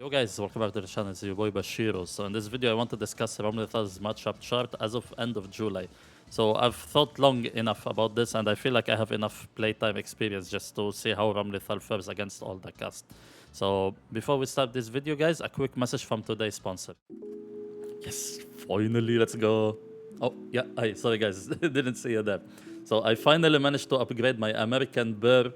Yo guys, welcome back to the channel. It's your boy Bachiru. So in this video I want to discuss Ramlethal's matchup chart as of end of July. So I've thought long enough about this and I feel like I have enough playtime experience just to see how Ramlethal fares against all the cast. So before we start this video guys, a quick message from today's sponsor. Yes, finally, let's go. Oh, yeah, sorry guys, didn't see you there. So I finally managed to upgrade my American Bear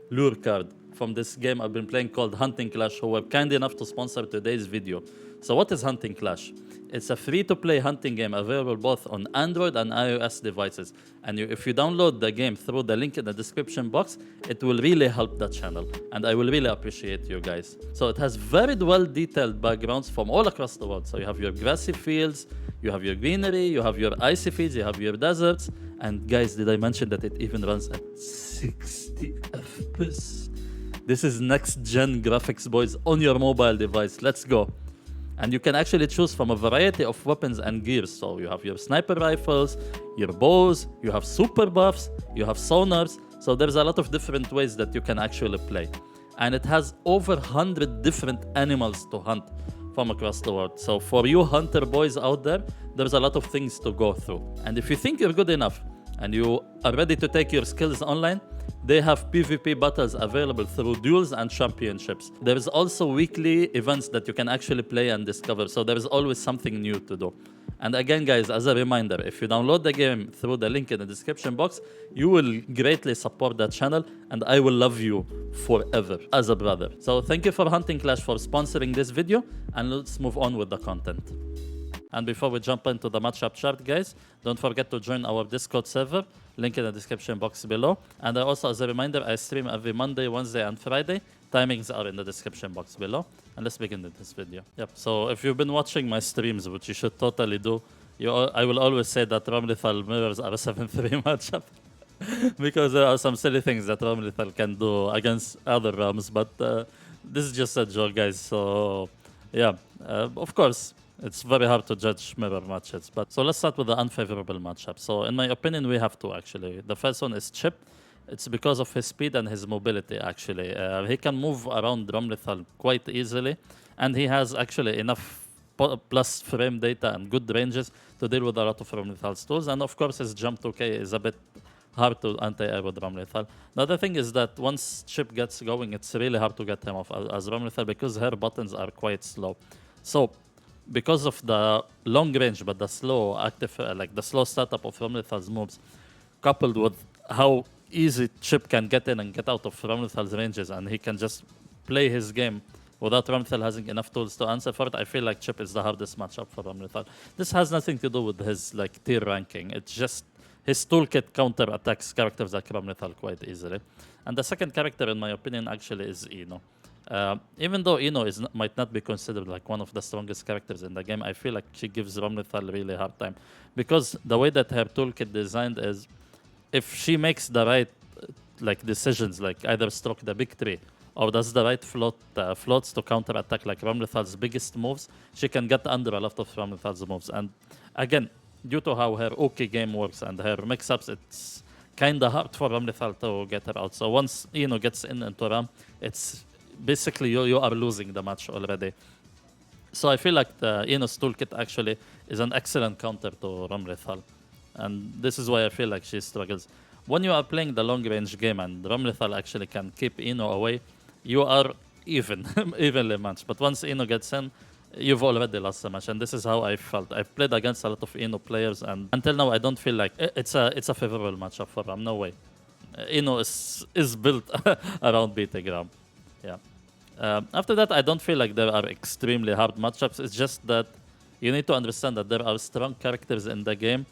lure card from this game I've been playing called Hunting Clash, who were kind enough to sponsor today's video. So what is Hunting Clash? It's a free-to-play hunting game available both on Android and iOS devices. And if you download the game through the link in the description box, it will really help the channel. And I will really appreciate you guys. So it has very well-detailed backgrounds from all across the world. So you have your grassy fields, you have your greenery, you have your icy fields, you have your deserts. And guys, did I mention that it even runs at 60 FPS? This is next-gen graphics, boys, on your mobile device. Let's go. And you can actually choose from a variety of weapons and gears. So you have your sniper rifles, your bows, you have super buffs, you have sonars. So there's a lot of different ways that you can actually play. And it has over 100 different animals to hunt from across the world. So for you hunter boys out there, there's a lot of things to go through. And if you think you're good enough and you are ready to take your skills online, they have PvP battles available through duels and championships. There is also weekly events that you can actually play and discover, so there is always something new to do. And again guys, as a reminder, if you download the game through the link in the description box, you will greatly support the channel and I will love you forever as a brother. So thank you for Hunting Clash for sponsoring this video, and let's move on with the content. And before we jump into the matchup chart, guys, don't forget to join our Discord server, link in the description box below. And also, as a reminder, I stream every Monday, Wednesday, and Friday. Timings are in the description box below. And let's begin with this video. Yep, so if you've been watching my streams, which you should totally do, I will always say that Ramlethal mirrors are a 7-3 matchup. Because there are some silly things that Ramlethal can do against other Rams, but this is just a joke, guys. So, yeah, of course, it's very hard to judge mirror matches. But so let's start with the unfavorable matchup. So in my opinion, we have two actually. The first one is Chip. It's because of his speed and his mobility actually. He can move around Ramlethal quite easily, and he has actually enough plus frame data and good ranges to deal with a lot of Ramlethal's tools. And of course, his jump 2K is a bit hard to anti-air with Ramlethal. The other thing is that once Chip gets going, it's really hard to get him off as Ramlethal because her buttons are quite slow. So because of the long range but the slow active, like the slow startup of Ramlethal's moves, coupled with how easy Chip can get in and get out of Ramlethal's ranges, and he can just play his game without Ramlethal having enough tools to answer for it, I feel like Chip is the hardest matchup for Ramlethal. This has nothing to do with his like tier ranking. It's just his toolkit counter attacks characters like Ramlethal quite easily. And the second character, in my opinion, actually is Ino. Even though Ino might not be considered like one of the strongest characters in the game, I feel like she gives Ramlethal really hard time. Because the way that her toolkit designed is, if she makes the right like decisions, like either stroke the big tree or does the right floats to counter attack like Ramlethal's biggest moves, she can get under a lot of Ramlethal's moves. And again, due to how her OK game works and her mix-ups, it's kind of hard for Ramlethal to get her out. So once Ino gets into Ram, it's basically you are losing the match already. So I feel like the Ino's toolkit actually is an excellent counter to Ramlethal. And this is why I feel like she struggles. When you are playing the long range game and Ramlethal actually can keep Ino away, you are evenly matched. But once Ino gets in, you've already lost the match. And this is how I felt. I've played against a lot of Ino players, and until now I don't feel like it's a favorable matchup for Ram. No way. Ino is built around beating Ram. Yeah. After that, I don't feel like there are extremely hard matchups. It's just that you need to understand that there are strong characters in the game,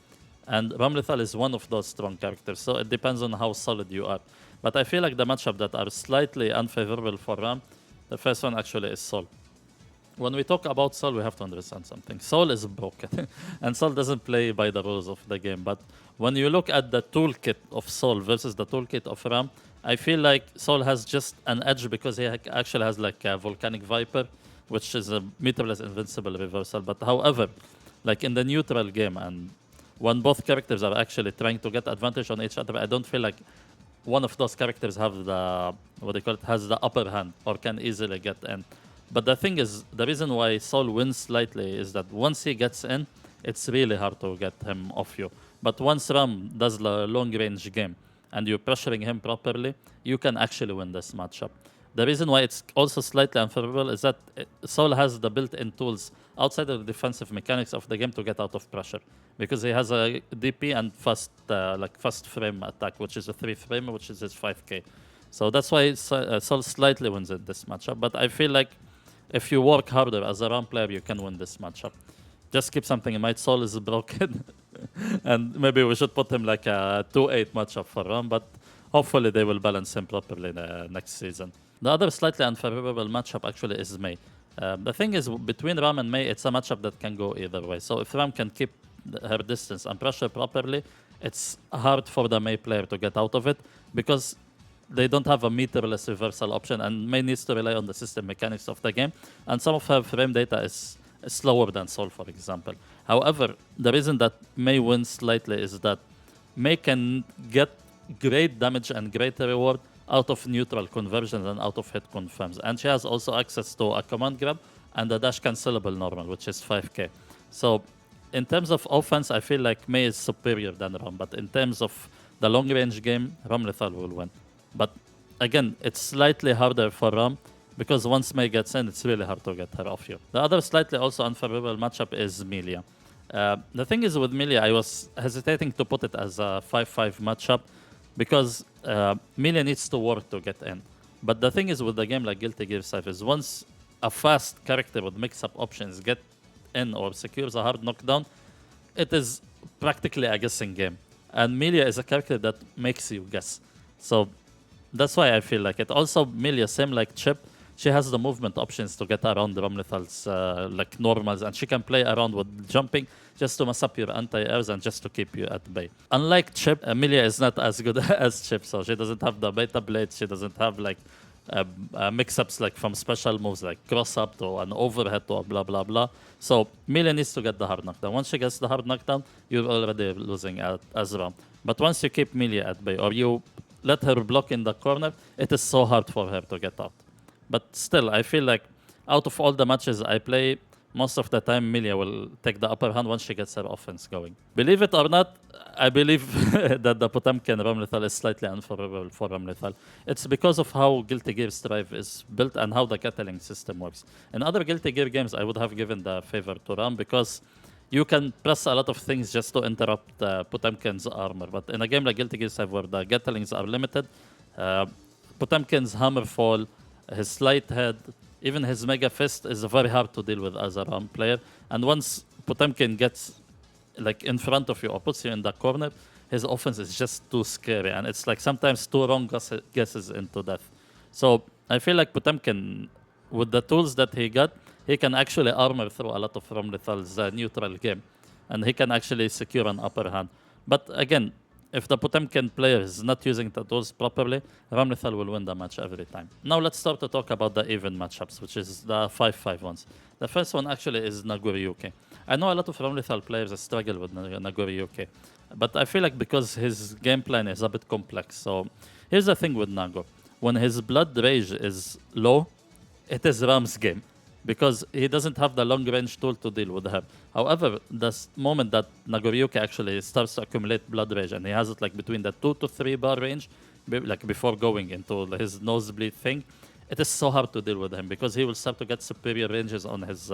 and Ramlethal is one of those strong characters. So it depends on how solid you are. But I feel like the matchup that are slightly unfavorable for Ram, the first one actually is Sol. When we talk about Sol, we have to understand something. Sol is broken, and Sol doesn't play by the rules of the game. But when you look at the toolkit of Sol versus the toolkit of Ram, I feel like Sol has just an edge because he actually has like a Volcanic Viper, which is a meterless invincible reversal. But however, like in the neutral game, and when both characters are actually trying to get advantage on each other, I don't feel like one of those characters have the, what they call it, has the upper hand or can easily get in. But the thing is, the reason why Sol wins slightly is that once he gets in, it's really hard to get him off you. But once Ram does the long range game and you're pressuring him properly, you can actually win this matchup. The reason why it's also slightly unfavorable is that Sol has the built-in tools outside of the defensive mechanics of the game to get out of pressure, because he has a DP and fast frame attack, which is a 3 frame, which is his 5k. So that's why Sol slightly wins in this matchup. But I feel like if you work harder as a Ram player, you can win this matchup. Just keep something in mind. Sol is broken, and maybe we should put him like a 2-8 matchup for Ram, but hopefully they will balance him properly next season. The other slightly unfavorable matchup actually is Mei. The thing is, between Ram and Mei, it's a matchup that can go either way. So if Ram can keep her distance and pressure properly, it's hard for the Mei player to get out of it, because they don't have a meterless reversal option, and Mei needs to rely on the system mechanics of the game, and some of her frame data is slower than Sol, for example. However, the reason that Mei wins slightly is that Mei can get great damage and great reward out of neutral conversions and out of hit confirms, and she has also access to a command grab and a dash cancelable normal, which is 5k. So in terms of offense, I feel like Mei is superior than Ram, but in terms of the long range game, Ramlethal will win. But again, it's slightly harder for Ram, because once Mei gets in, it's really hard to get her off you. The other slightly also unfavorable matchup is Melia. The thing is with Melia, I was hesitating to put it as a 5-5 matchup, because Melia needs to work to get in. But the thing is with the game like Guilty Gear Strive is, once a fast character with mix-up options get in or secures a hard knockdown, it is practically a guessing game. And Melia is a character that makes you guess. So that's why I feel like it. Also, Melia, same like Chip, she has the movement options to get around Ramlethal's like normals, and she can play around with jumping just to mess up your anti-airs and just to keep you at bay. Unlike Chip, Melia is not as good as Chip, so she doesn't have the beta blades, she doesn't have like mix-ups like from special moves like cross-up to an overhead to a blah blah blah. So Melia needs to get the hard knockdown. Once she gets the hard knockdown, you're already losing as Ram. But once you keep Melia at bay, or you let her block in the corner, it is so hard for her to get out. But still, I feel like out of all the matches I play, most of the time Melia will take the upper hand once she gets her offense going. Believe it or not, I believe that the Potemkin Ramlethal is slightly unfavorable for Ramlethal. It's because of how Guilty Gear Strive is built and how the kettling system works. In other Guilty Gear games, I would have given the favor to Ram, because you can press a lot of things just to interrupt Potemkin's armor. But in a game like Guilty Gear Strive, where the gettlings are limited, Potemkin's Hammerfall, his Slight Head, even his Mega Fist is very hard to deal with as a Ram player. And once Potemkin gets like in front of you or puts you in the corner, his offense is just too scary, and it's like sometimes two wrong guesses into death. So I feel like Potemkin, with the tools that he got, he can actually armor through a lot of Ramlethal's neutral game, and he can actually secure an upper hand. But again, if the Potemkin player is not using the tools properly, Ramlethal will win the match every time. Now let's start to talk about the even matchups, which is the 5-5 ones. The first one actually is Nago. I know a lot of Ramlethal players struggle with Nago, but I feel like because his game plan is a bit complex. So here's the thing with Nago. When his blood rage is low, it is Ram's game, because he doesn't have the long range tool to deal with her. However, the moment that Nagoryuki actually starts to accumulate blood rage, and he has it like between the 2 to 3 bar range, like before going into his nosebleed thing, it is so hard to deal with him, because he will start to get superior ranges on his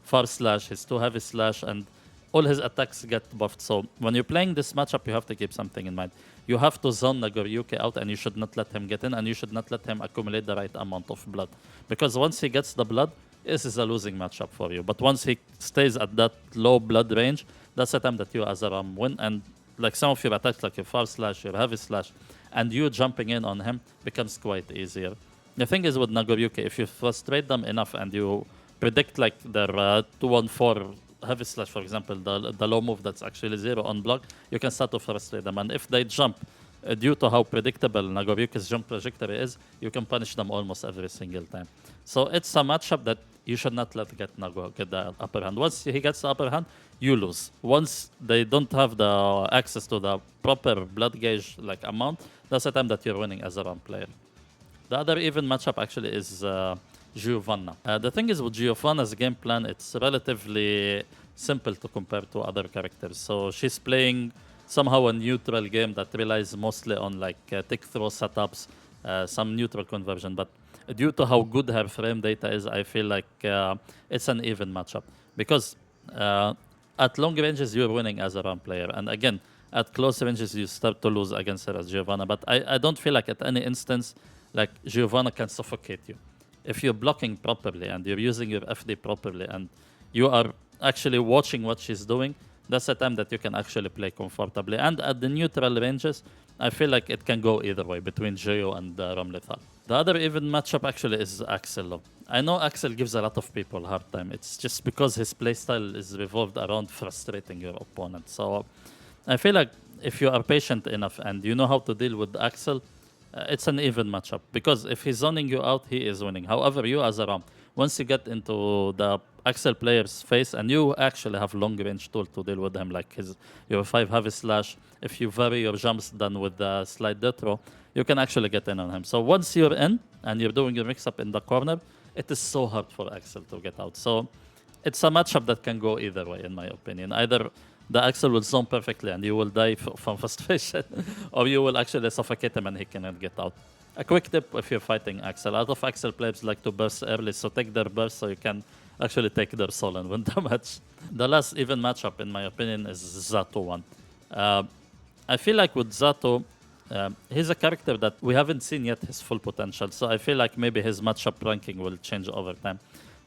far slash, his 2 heavy slash, and all his attacks get buffed. So when you're playing this matchup, you have to keep something in mind. You have to zone Nagoryuki out, and you should not let him get in, and you should not let him accumulate the right amount of blood. Because once he gets the blood, this is a losing matchup for you. But once he stays at that low blood range, that's the time that you as a Ram win. And like some of your attacks, like your far slash, your heavy slash, and you jumping in on him becomes quite easier. The thing is with Nagoryuki, if you frustrate them enough and you predict like their 2-1-4 heavy slash, for example, the low move that's actually 0 on block, you can start to frustrate them. And if they jump, due to how predictable Nagoryuki's jump trajectory is, you can punish them almost every single time. So it's a matchup that you should not let Nago get the upper hand. Once he gets the upper hand, you lose. Once they don't have the access to the proper blood gauge like amount, that's the time that you're winning as a Ram player. The other even matchup actually is Giovanna. The thing is with Giovanna's game plan, it's relatively simple to compare to other characters. So she's playing somehow a neutral game that relies mostly on like tick throw setups, some neutral conversion. But due to how good her frame data is, I feel like it's an even matchup because uh, at long ranges you're winning as a run player, and again at close ranges you start to lose against her as Giovanna. But I don't feel like at any instance like Giovanna can suffocate you if you're blocking properly and you're using your FD properly and you are actually watching what she's doing. That's the time that you can actually play comfortably. And at the neutral ranges, I feel like it can go either way between Geo and Ramlethal. The other even matchup actually is Axel. Though. I know Axel gives a lot of people a hard time. It's just because his playstyle is revolved around frustrating your opponent. So I feel like if you are patient enough and you know how to deal with Axel, it's an even matchup because if he's zoning you out, he is winning. However, you as a Ram, once you get into the Axel player's face and you actually have long range tool to deal with him, like your 5 heavy slash, if you vary your jumps done with the slide death throw, you can actually get in on him. So once you're in and you're doing your mix up in the corner, it is so hard for Axel to get out. So it's a matchup that can go either way, in my opinion. Either the Axel will zone perfectly and you will die from frustration, or you will actually suffocate him and he cannot get out. A quick tip if you're fighting Axel. A lot of Axel players like to burst early, so take their burst so you can actually take their soul and win the match. The last even matchup, in my opinion, is Zato one. I feel like with Zato, he's a character that we haven't seen yet his full potential, so I feel like maybe his matchup ranking will change over time.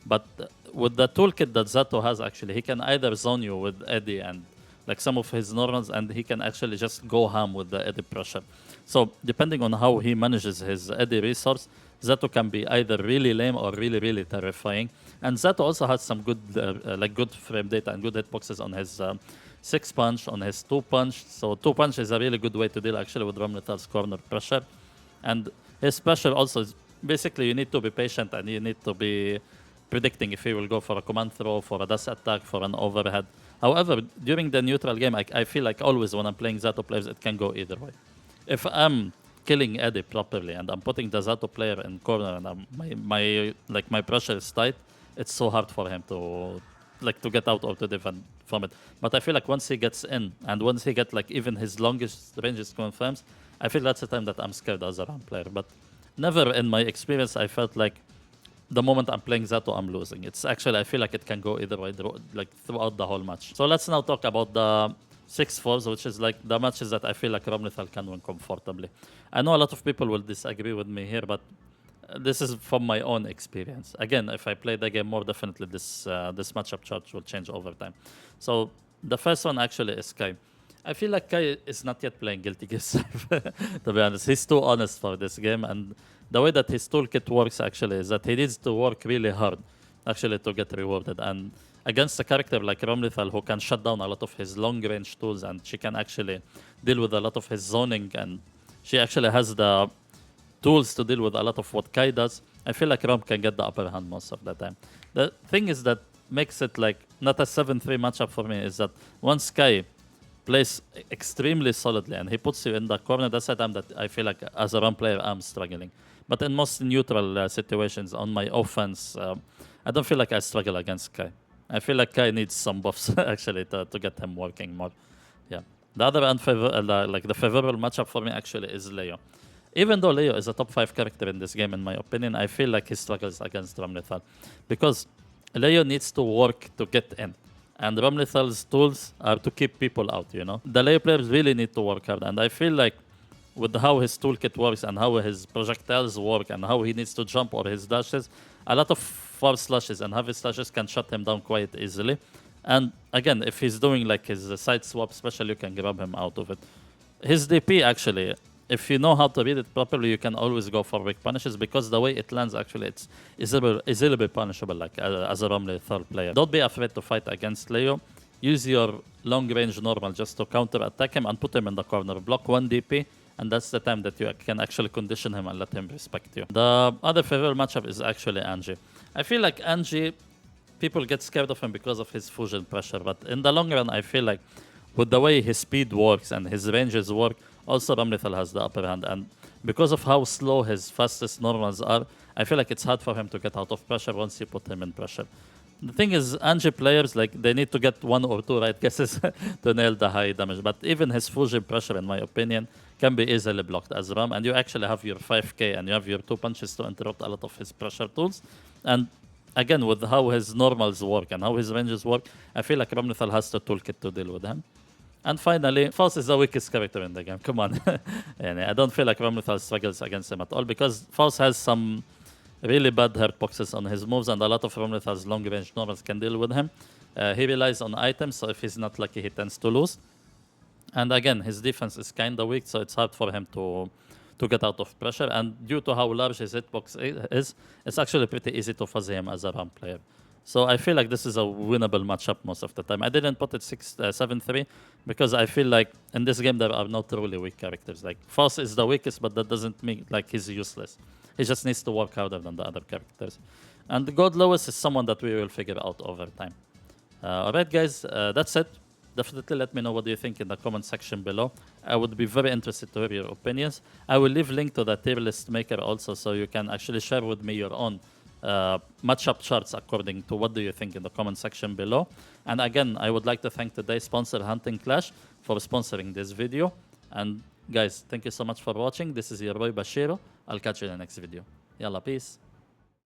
But with the toolkit that Zato has, actually, he can either zone you with Eddie and like some of his normals, and he can actually just go ham with the Eddie pressure. So depending on how he manages his Eddie resource, Zato can be either really lame or really, really terrifying. And Zato also has some good, like good frame data and good hitboxes on his 6 punch, on his 2 punch. So 2 punch is a really good way to deal actually with Ramlethal's corner pressure. And his pressure also is basically you need to be patient and you need to be predicting if he will go for a command throw, for a dash attack, for an overhead. However, during the neutral game, I feel like always when I'm playing Zato players, it can go either way. If I'm killing Eddie properly and I'm putting the Zato player in corner and my pressure is tight, it's so hard for him to get out or to defend from it. But I feel like once he gets in and once he gets like even his longest ranges confirms, I feel that's the time that I'm scared as a round player. But never in my experience I felt like the moment I'm playing Zato, I'm losing. It's actually, I feel like it can go either way, like throughout the whole match. So let's now talk about the 6-4s, which is like the matches that I feel like Ramlethal can win comfortably. I know a lot of people will disagree with me here, but this is from my own experience. Again, if I play the game more, definitely this matchup chart will change over time. So the first one actually is Kai. I feel like Kai is not yet playing Guilty Gear Strive, to be honest. He's too honest for this game, and the way that his toolkit works actually is that he needs to work really hard actually to get rewarded. And against a character like Ramlethal, who can shut down a lot of his long range tools and she can actually deal with a lot of his zoning, and she actually has the tools to deal with a lot of what Kai does, I feel like Ram can get the upper hand most of the time. The thing is that makes it like not a 7-3 matchup for me is that once Kai plays extremely solidly and he puts you in the corner, that's the time that I feel like as a Ram player I'm struggling. But in most neutral situations on my offense, I don't feel like I struggle against Kai. I feel like Kai needs some buffs actually to get him working more. Yeah. The other the favorable matchup for me actually is Leo. Even though Leo is a top 5 character in this game, in my opinion, I feel like he struggles against Ramlethal because Leo needs to work to get in. And Ramlethal's tools are to keep people out, you know. The Leo players really need to work hard, and I feel like with how his toolkit works and how his projectiles work and how he needs to jump or his dashes, a lot of far slashes and heavy slashes can shut him down quite easily. And again, if he's doing like his side swap special, you can grab him out of it. His DP actually, if you know how to read it properly, you can always go for weak punishes because the way it lands actually it's easily punishable like as a Ramlethal player. Don't be afraid to fight against Leo. Use your long range normal just to counter attack him and put him in the corner. Block 1 DP, and that's the time that you can actually condition him and let him respect you. The other favorite matchup is actually Angie. I feel like Angie, people get scared of him because of his fusion pressure, but in the long run, I feel like with the way his speed works and his ranges work, also Ramlethal has the upper hand. And because of how slow his fastest normals are, I feel like it's hard for him to get out of pressure once you put him in pressure. The thing is, Angie players, like, they need to get 1 or 2 right guesses to nail the high damage. But even his Fujin pressure, in my opinion, can be easily blocked as Ram. And you actually have your 5k and you have your 2 punches to interrupt a lot of his pressure tools. And again, with how his normals work and how his ranges work, I feel like Ramlethal has the toolkit to deal with him. And finally, Faust is the weakest character in the game. Come on. And I don't feel like Ramlethal struggles against him at all, because Faust has some really bad hurt boxes on his moves, and a lot of Ramlethal's long range normals can deal with him. He relies on items, so if he's not lucky, he tends to lose. And again, his defense is kind of weak, so it's hard for him to get out of pressure. And due to how large his hitbox is, it's actually pretty easy to fuzzy him as a Ram player. So I feel like this is a winnable matchup most of the time. I didn't put it 7-3 because I feel like in this game there are no truly weak characters. Like, Faust is the weakest, but that doesn't mean like he's useless. He just needs to work harder than the other characters. And God Lewis is someone that we will figure out over time. Alright guys, that's it. Definitely let me know what you think in the comment section below. I would be very interested to hear your opinions. I will leave link to the tier list maker also, so you can actually share with me your own matchup charts according to what do you think in the comment section below. And again, I would like to thank today's sponsor, Hunting Clash, for sponsoring this video. And guys, thank you so much for watching. This is your boy Bachiru. I'll catch you in the next video. Yalla, peace.